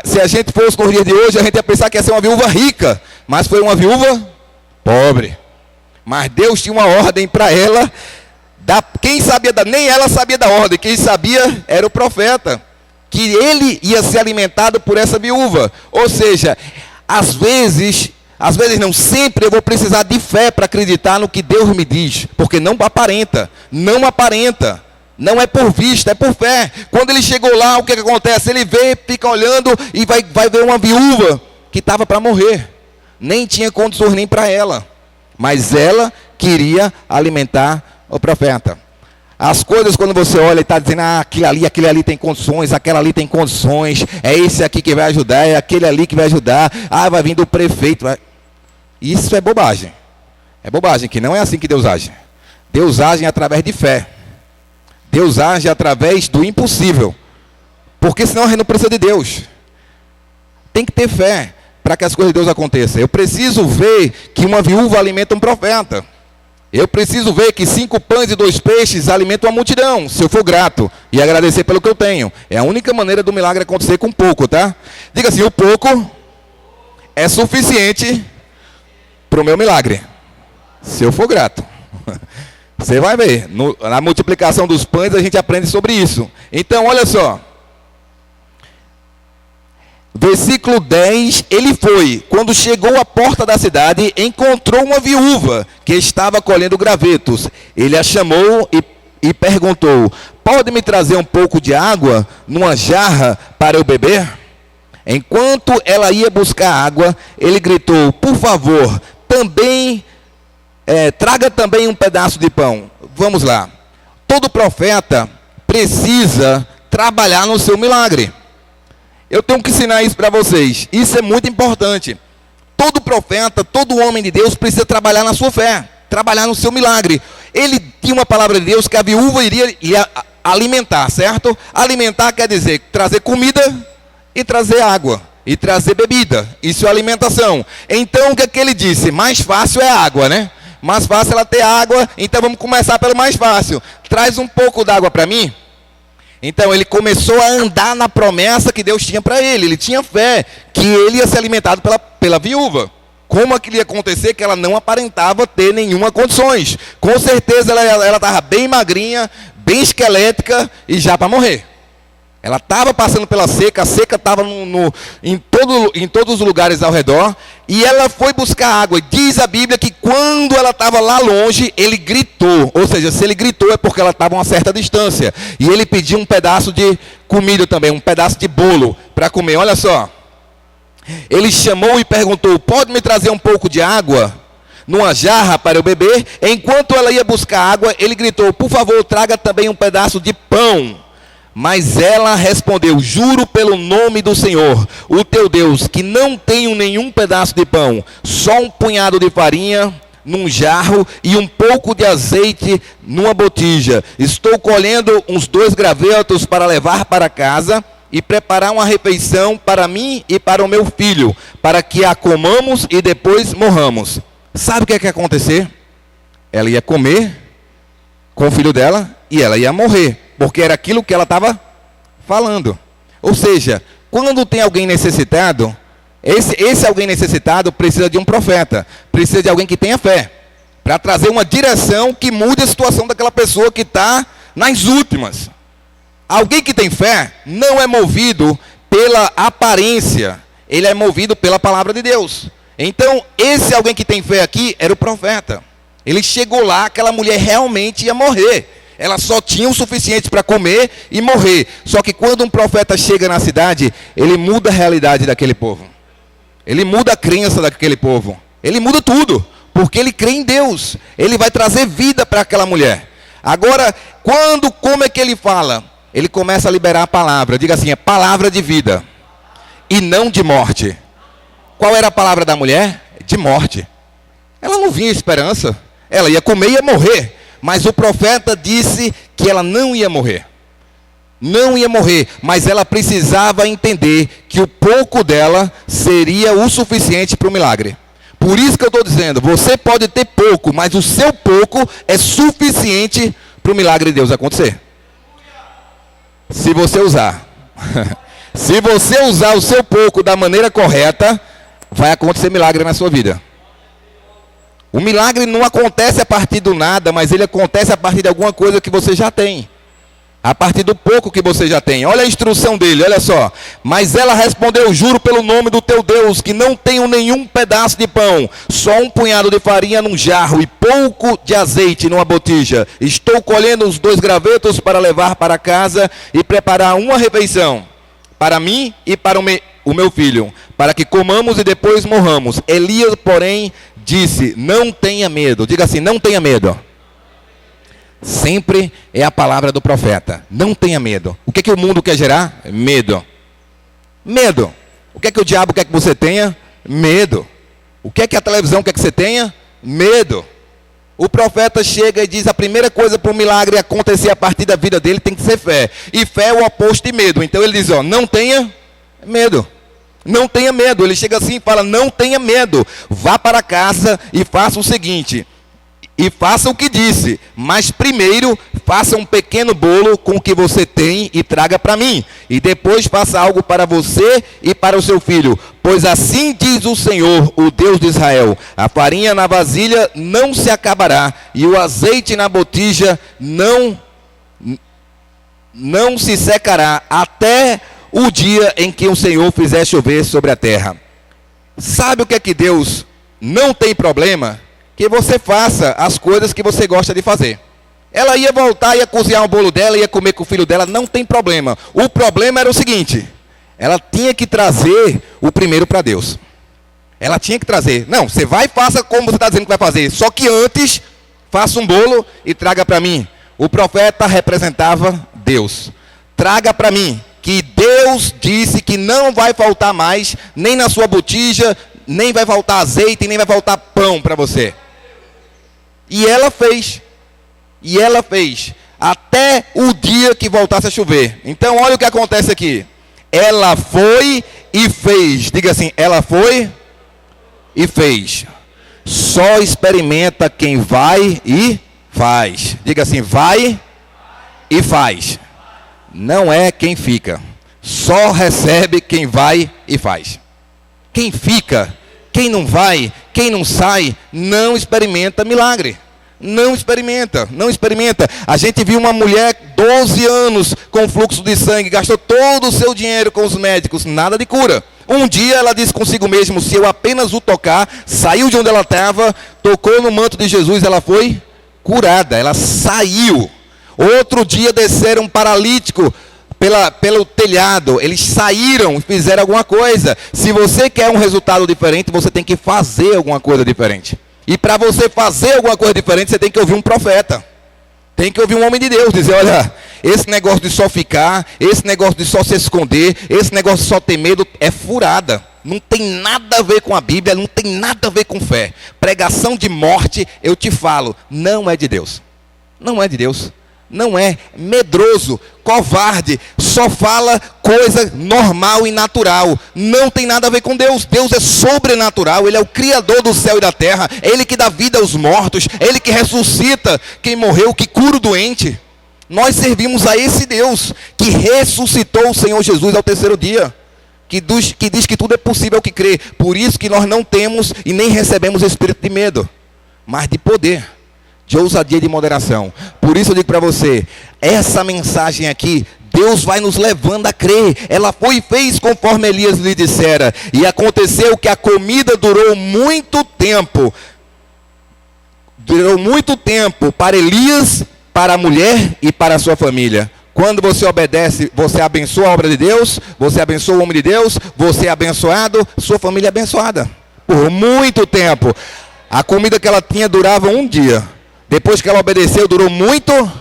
se a gente fosse no dia de hoje, a gente ia pensar que ia ser uma viúva rica. Mas foi uma viúva pobre. Mas Deus tinha uma ordem para ela. Quem sabia nem ela sabia da ordem. Quem sabia era o profeta. Que ele ia ser alimentado por essa viúva. Ou seja, às vezes não, sempre eu vou precisar de fé para acreditar no que Deus me diz. Porque não aparenta. Não aparenta. Não é por vista, é por fé. Quando ele chegou lá, o que acontece? Ele vê, fica olhando e vai ver uma viúva que estava para morrer. Nem tinha condições nem para ela. Mas ela queria alimentar o profeta. As coisas, quando você olha e está dizendo, aquele ali tem condições, aquela ali tem condições, é esse aqui que vai ajudar, é aquele ali que vai ajudar, vai vir do prefeito. Isso é bobagem. É bobagem, que não é assim que Deus age. Deus age através de fé. Deus age através do impossível. Porque senão a gente não precisa de Deus. Tem que ter fé para que as coisas de Deus aconteçam. Eu preciso ver que uma viúva alimenta um profeta. Eu preciso ver que 5 pães e 2 peixes alimentam uma multidão, se eu for grato e agradecer pelo que eu tenho. É a única maneira do milagre acontecer com pouco, tá? Diga assim, o pouco é suficiente para o meu milagre, se eu for grato. Você vai ver, na multiplicação dos pães a gente aprende sobre isso. Então, olha só. Versículo 10, ele foi, quando chegou à porta da cidade, encontrou uma viúva que estava colhendo gravetos. Ele a chamou e perguntou, pode me trazer um pouco de água numa jarra para eu beber? Enquanto ela ia buscar água, ele gritou, por favor, traga também um pedaço de pão. Vamos lá. Todo profeta precisa trabalhar no seu milagre. Eu tenho que ensinar isso para vocês. Isso é muito importante. Todo profeta, todo homem de Deus precisa trabalhar na sua fé, trabalhar no seu milagre. Ele tinha uma palavra de Deus que a viúva iria alimentar, certo? Alimentar quer dizer trazer comida e trazer água. E trazer bebida. Isso é alimentação. Então o que é que ele disse? Mais fácil é água, né? Mais fácil ela ter água, então vamos começar pelo mais fácil. Traz um pouco d'água para mim. Então ele começou a andar na promessa que Deus tinha para ele. Ele tinha fé que ele ia ser alimentado pela viúva. Como aquilo ia acontecer que ela não aparentava ter nenhuma condições. Com certeza ela estava bem magrinha, bem esquelética e já para morrer. Ela estava passando pela seca, a seca estava em todos os lugares ao redor, e ela foi buscar água. Diz a Bíblia que quando ela estava lá longe, ele gritou. Ou seja, se ele gritou é porque ela estava a uma certa distância. E ele pediu um pedaço de comida também, um pedaço de bolo para comer. Olha só. Ele chamou e perguntou, pode me trazer um pouco de água numa jarra para eu beber? Enquanto ela ia buscar água, ele gritou, por favor, traga também um pedaço de pão. Mas ela respondeu, juro pelo nome do Senhor, o teu Deus, que não tenho nenhum pedaço de pão, só um punhado de farinha num jarro e um pouco de azeite numa botija. Estou colhendo uns 2 gravetos para levar para casa e preparar uma refeição para mim e para o meu filho, para que a comamos e depois morramos. Sabe o que ia acontecer? Ela ia comer com o filho dela e ela ia morrer. Porque era aquilo que ela estava falando. Ou seja, quando tem alguém necessitado, esse alguém necessitado precisa de um profeta. Precisa de alguém que tenha fé. Para trazer uma direção que mude a situação daquela pessoa que está nas últimas. Alguém que tem fé não é movido pela aparência. Ele é movido pela palavra de Deus. Então, esse alguém que tem fé aqui era o profeta. Ele chegou lá, aquela mulher realmente ia morrer. Ela só tinha o suficiente para comer e morrer. Só que quando um profeta chega na cidade, ele muda a realidade daquele povo. Ele muda a crença daquele povo. Ele muda tudo, porque ele crê em Deus. Ele vai trazer vida para aquela mulher. Agora, como é que ele fala? Ele começa a liberar a palavra. Diga assim, é palavra de vida e não de morte. Qual era a palavra da mulher? De morte. Ela não vinha esperança. Ela ia comer e ia morrer. Mas o profeta disse que ela não ia morrer. Não ia morrer, mas ela precisava entender que o pouco dela seria o suficiente para o milagre. Por isso que eu estou dizendo, você pode ter pouco, mas o seu pouco é suficiente para o milagre de Deus acontecer. Se você usar. Se você usar o seu pouco da maneira correta, vai acontecer milagre na sua vida. O milagre não acontece a partir do nada, mas ele acontece a partir de alguma coisa que você já tem. A partir do pouco que você já tem. Olha a instrução dele, olha só. Mas ela respondeu, juro pelo nome do teu Deus, que não tenho nenhum pedaço de pão, só um punhado de farinha num jarro e pouco de azeite numa botija. Estou colhendo os 2 gravetos para levar para casa e preparar uma refeição para mim e para o meu filho, para que comamos e depois morramos. Elias, porém, disse, não tenha medo. Diga assim, não tenha medo. Sempre é a palavra do profeta. Não tenha medo. O que é que o mundo quer gerar? Medo. Medo. O que é que o diabo quer que você tenha? Medo. O que é que a televisão quer que você tenha? Medo. O profeta chega e diz: a primeira coisa para o milagre acontecer a partir da vida dele tem que ser fé. E fé é o oposto de medo. Então ele diz: ó, não tenha medo. Não tenha medo. Ele chega assim e fala: não tenha medo. Vá para casa e faça o seguinte. E faça o que disse. Mas primeiro faça um pequeno bolo com o que você tem e traga para mim. E depois faça algo para você e para o seu filho. Pois assim diz o Senhor, o Deus de Israel: a farinha na vasilha não se acabará, e o azeite na botija não se secará, até o dia em que o Senhor fizer chover sobre a terra. Sabe o que é que Deus não tem problema? Que você faça as coisas que você gosta de fazer. Ela ia voltar, ia cozinhar o bolo dela, ia comer com o filho dela, não tem problema. O problema era o seguinte: ela tinha que trazer o primeiro para Deus. Ela tinha que trazer. Não, você vai e faça como você está dizendo que vai fazer. Só que antes, faça um bolo e traga para mim. O profeta representava Deus. Traga para mim, que Deus disse que não vai faltar mais, nem na sua botija, nem vai faltar azeite, nem vai faltar pão para você. E ela fez. E ela fez. Até o dia que voltasse a chover. Então olha o que acontece aqui. Ela foi e fez. Diga assim: ela foi e fez. Só experimenta quem vai e faz. Diga assim: vai e faz. Não é quem fica. Só recebe quem vai e faz. Quem fica, quem não vai, quem não sai, não experimenta milagre. Não experimenta, não experimenta. A gente viu uma mulher, 12 anos, com fluxo de sangue, gastou todo o seu dinheiro com os médicos, nada de cura. Um dia ela disse consigo mesma: se eu apenas o tocar, saiu de onde ela estava, tocou no manto de Jesus, ela foi curada, ela saiu. Outro dia desceram um paralítico pelo telhado, eles saíram e fizeram alguma coisa. Se você quer um resultado diferente, você tem que fazer alguma coisa diferente. E para você fazer alguma coisa diferente, você tem que ouvir um profeta. Tem que ouvir um homem de Deus dizer: olha, esse negócio de só ficar, esse negócio de só se esconder, esse negócio de só ter medo é furada. Não tem nada a ver com a Bíblia, não tem nada a ver com fé. Pregação de morte, eu te falo, não é de Deus. Não é de Deus. Não é, medroso, covarde, só fala coisa normal e natural. Não tem nada a ver com Deus. Deus é sobrenatural, Ele é o Criador do céu e da terra. É Ele que dá vida aos mortos, é Ele que ressuscita quem morreu, que cura o doente. Nós servimos a esse Deus que ressuscitou o Senhor Jesus ao terceiro dia, que diz que tudo é possível ao que crê. Por isso que nós não temos e nem recebemos espírito de medo, mas de poder, de ousadia e de moderação. Por isso eu digo para você, essa mensagem aqui, Deus vai nos levando a crer. Ela foi e fez conforme Elias lhe dissera. E aconteceu que a comida durou muito tempo. Durou muito tempo para Elias, para a mulher e para a sua família. Quando você obedece, você abençoa a obra de Deus, você abençoa o homem de Deus, você é abençoado, sua família é abençoada. Por muito tempo. A comida que ela tinha durava um dia. Depois que ela obedeceu, durou muito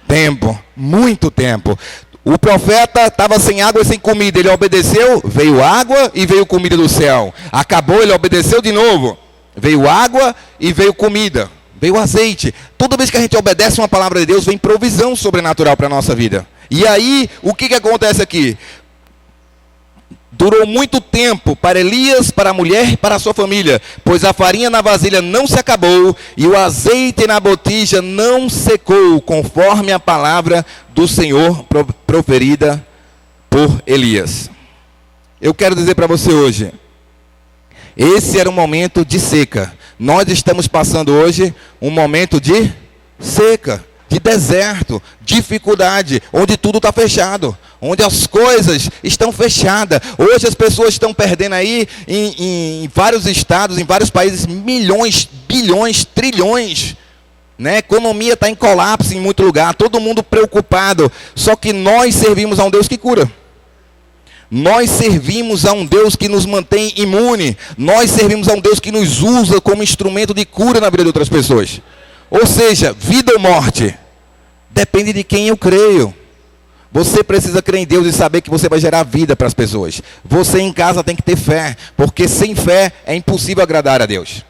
tempo. Muito tempo. O profeta estava sem água e sem comida. Ele obedeceu, veio água e veio comida do céu. Acabou, ele obedeceu de novo. Veio água e veio comida. Veio azeite. Toda vez que a gente obedece uma palavra de Deus, vem provisão sobrenatural para a nossa vida. E aí, o que acontece aqui? Durou muito tempo para Elias, para a mulher e para a sua família, pois a farinha na vasilha não se acabou e o azeite na botija não secou, conforme a palavra do Senhor proferida por Elias. Eu quero dizer para você hoje, esse era um momento de seca. Nós estamos passando hoje um momento de seca, de deserto, dificuldade, onde tudo está fechado, onde as coisas estão fechadas. Hoje as pessoas estão perdendo aí em vários estados, em vários países, milhões, bilhões, trilhões. Né? A economia está em colapso em muito lugar, todo mundo preocupado. Só que nós servimos a um Deus que cura. Nós servimos a um Deus que nos mantém imune. Nós servimos a um Deus que nos usa como instrumento de cura na vida de outras pessoas. Ou seja, vida ou morte, Depende de quem eu creio. Você precisa crer em Deus e saber que você vai gerar vida para as pessoas. Você em casa tem que ter fé, porque sem fé é impossível agradar a Deus.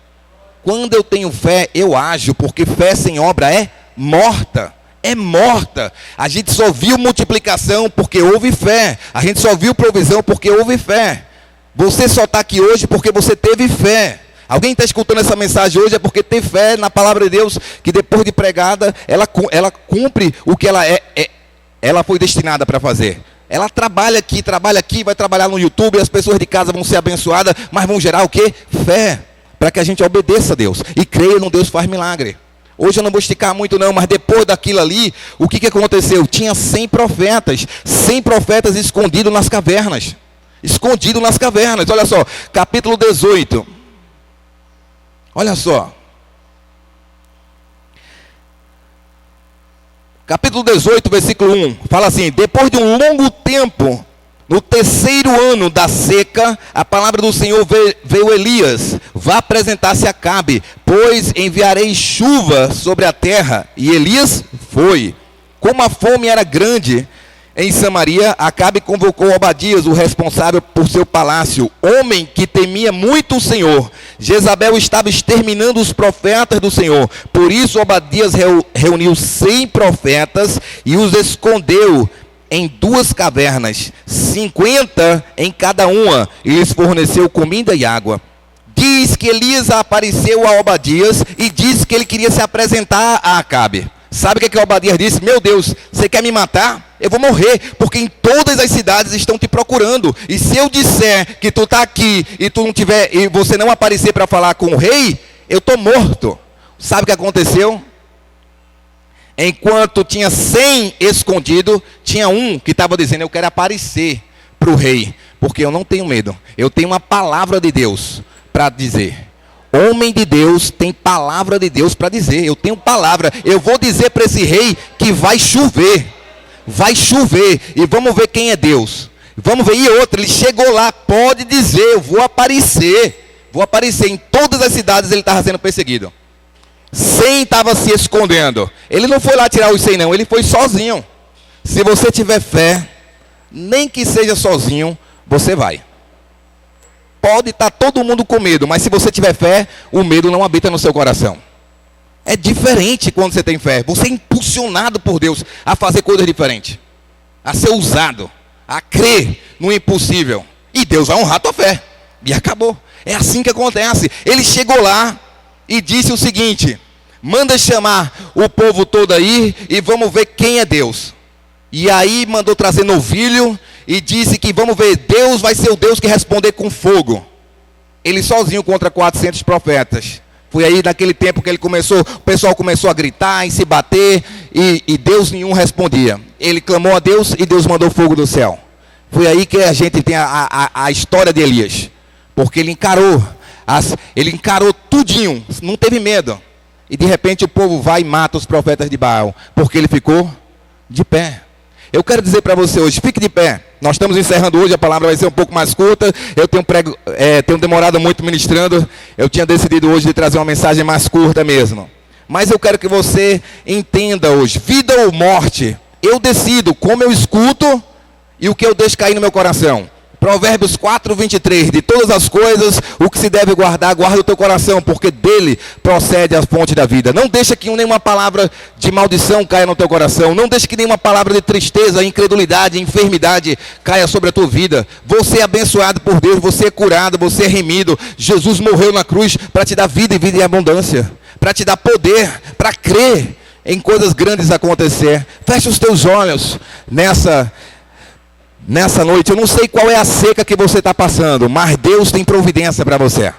Quando eu tenho fé, eu ajo, porque fé sem obra é morta. É morta. A gente só viu multiplicação porque houve fé. A gente só viu provisão porque houve fé. Você só está aqui hoje porque você teve fé. Alguém está escutando essa mensagem hoje é porque tem fé na palavra de Deus, que depois de pregada, ela cumpre o que ela foi destinada para fazer. Ela trabalha aqui, vai trabalhar no YouTube, as pessoas de casa vão ser abençoadas, mas vão gerar o quê? Fé, para que a gente obedeça a Deus e creia no Deus faz milagre. Hoje eu não vou esticar muito não, mas depois daquilo ali, o que aconteceu? Tinha 100 profetas escondidos nas cavernas. Escondidos nas cavernas, olha só, capítulo 18. Olha só. Capítulo 18, versículo 1, fala assim: depois de um longo tempo, no terceiro ano da seca, a palavra do Senhor veio Elias: vá apresentar-se a Acabe, pois enviarei chuva sobre a terra. E Elias foi. Como a fome era grande em Samaria, Acabe convocou Obadias, o responsável por seu palácio, homem que temia muito o Senhor. Jezabel estava exterminando os profetas do Senhor. Por isso Obadias reuniu 100 profetas e os escondeu em 2 cavernas, 50 em cada uma, e lhes forneceu comida e água. Diz que Elias apareceu a Obadias e disse que ele queria se apresentar a Acabe. Sabe o que Obadias disse? Meu Deus, você quer me matar? Eu vou morrer, porque em todas as cidades estão te procurando. E se eu disser que tu está aqui e tu não tiver, e você não aparecer para falar com o rei, eu estou morto. Sabe o que aconteceu? Enquanto tinha 100 escondido, tinha um que estava dizendo: eu quero aparecer para o rei, porque eu não tenho medo. Eu tenho uma palavra de Deus para dizer. Homem de Deus tem palavra de Deus para dizer. Eu tenho palavra. Eu vou dizer para esse rei que vai chover. Vai chover. E vamos ver quem é Deus. Vamos ver. E outra, ele chegou lá, pode dizer, eu vou aparecer. Vou aparecer. Em todas as cidades ele estava sendo perseguido. 100 estava se escondendo. Ele não foi lá tirar os 100 não, ele foi sozinho. Se você tiver fé, nem que seja sozinho, você vai. Pode estar todo mundo com medo, mas se você tiver fé, o medo não habita no seu coração. É diferente quando você tem fé. Você é impulsionado por Deus a fazer coisas diferentes, a ser usado, a crer no impossível. E Deus vai honrar a tua fé. E acabou. É assim que acontece. Ele chegou lá e disse o seguinte: manda chamar o povo todo aí e vamos ver quem é Deus. E aí mandou trazer novilho e disse que vamos ver, Deus vai ser o Deus que responder com fogo. Ele sozinho contra 400 profetas. Foi aí naquele tempo que ele começou, o pessoal começou a gritar e se bater e Deus nenhum respondia. Ele clamou a Deus e Deus mandou fogo do céu. Foi aí que a gente tem a história de Elias. Porque ele encarou tudinho, não teve medo. E de repente o povo vai e mata os profetas de Baal, porque ele ficou de pé. Eu quero dizer para você hoje, fique de pé. Nós estamos encerrando hoje, a palavra vai ser um pouco mais curta. Eu tenho demorado muito ministrando. Eu tinha decidido hoje de trazer uma mensagem mais curta mesmo. Mas eu quero que você entenda hoje, vida ou morte, eu decido como eu escuto e o que eu deixo cair no meu coração. Provérbios 4:23, de todas as coisas, o que se deve guardar, guarda o teu coração, porque dele procede a fonte da vida. Não deixa que nenhuma palavra de maldição caia no teu coração. Não deixa que nenhuma palavra de tristeza, incredulidade, enfermidade caia sobre a tua vida. Você é abençoado por Deus, você é curado, você é remido. Jesus morreu na cruz para te dar vida e vida em abundância. Para te dar poder, para crer em coisas grandes acontecer. Feche os teus olhos nessa noite. Eu não sei qual é a seca que você está passando, mas Deus tem providência para você.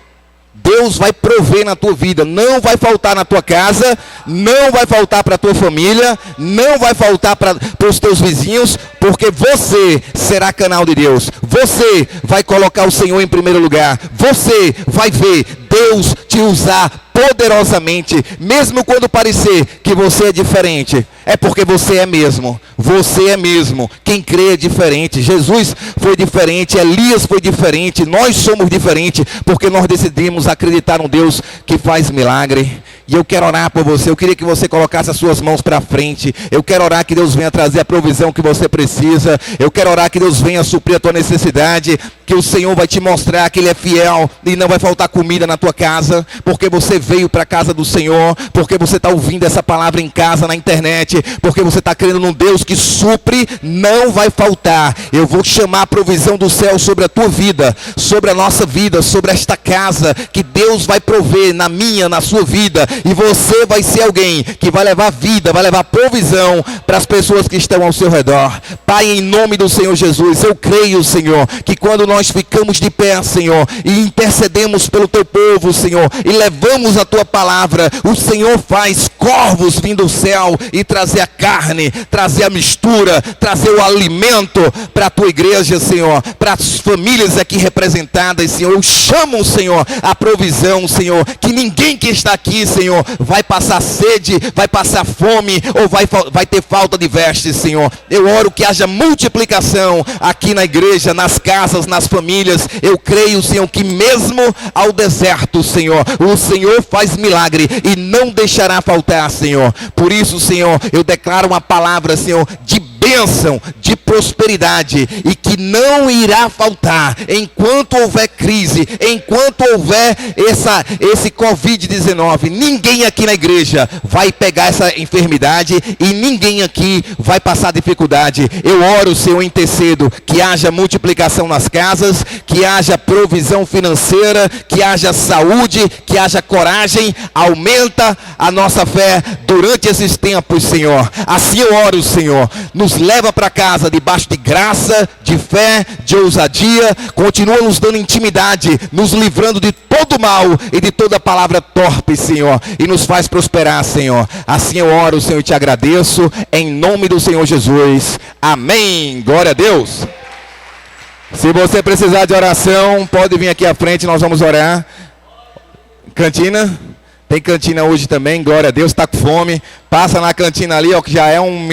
Deus vai prover na tua vida, não vai faltar na tua casa, não vai faltar para a tua família, não vai faltar para os teus vizinhos, porque você será canal de Deus. Você vai colocar o Senhor em primeiro lugar. Você vai ver Deus te usar poderosamente, mesmo quando parecer que você é diferente, é porque você é mesmo. Você é mesmo. Quem crê é diferente. Jesus foi diferente, Elias foi diferente, nós somos diferentes, porque nós decidimos acreditar num Deus que faz milagre. E eu quero orar por você. Eu queria que você colocasse as suas mãos para frente. Eu quero orar que Deus venha trazer a provisão que você precisa. Eu quero orar que Deus venha suprir a tua necessidade. Que o Senhor vai te mostrar que Ele é fiel e não vai faltar comida na tua casa. Porque você veio para a casa do Senhor. Porque você está ouvindo essa palavra em casa, na internet. Porque você está crendo num Deus que supre, não vai faltar. Eu vou chamar a provisão do céu sobre a tua vida, sobre a nossa vida, sobre esta casa, que Deus vai prover na minha, na sua vida, e você vai ser alguém que vai levar vida, vai levar provisão para as pessoas que estão ao seu redor. Pai, em nome do Senhor Jesus, eu creio, Senhor, que quando nós ficamos de pé, Senhor, e intercedemos pelo teu povo, Senhor, e levamos a tua palavra, o Senhor faz corvos vir do céu e trazer a carne, trazer a mistura, trazer o alimento para a tua igreja, Senhor, para as famílias aqui representadas, Senhor. Eu chamo, Senhor, a provisão, Senhor, que ninguém que está aqui, Senhor, vai passar sede, vai passar fome, ou vai ter falta de vestes, Senhor. Eu oro que haja multiplicação aqui na igreja, nas casas, nas famílias. Eu creio, Senhor, que mesmo ao deserto, Senhor, o Senhor faz milagre e não deixará faltar, Senhor. Por isso, Senhor, eu declaro uma palavra, Senhor, de bênção, de prosperidade, e que não irá faltar enquanto houver crise, enquanto houver esse Covid-19. Ninguém aqui na igreja vai pegar essa enfermidade e ninguém aqui vai passar dificuldade. Eu oro, Senhor, intercedo, que haja multiplicação nas casas, que haja provisão financeira, que haja saúde, que haja coragem. Aumenta a nossa fé durante esses tempos, Senhor. Assim eu oro, Senhor. Nos leva para casa debaixo de graça, de fé, de ousadia. Continua nos dando intimidade, nos livrando de todo mal e de toda palavra torpe, Senhor, e nos faz prosperar, Senhor. Assim eu oro, Senhor, e te agradeço, em nome do Senhor Jesus. Amém. Glória a Deus. Se você precisar de oração, pode vir aqui à frente, nós vamos orar. Cantina? Tem cantina hoje também, glória a Deus. Está com fome? Passa na cantina ali, ó, que já é um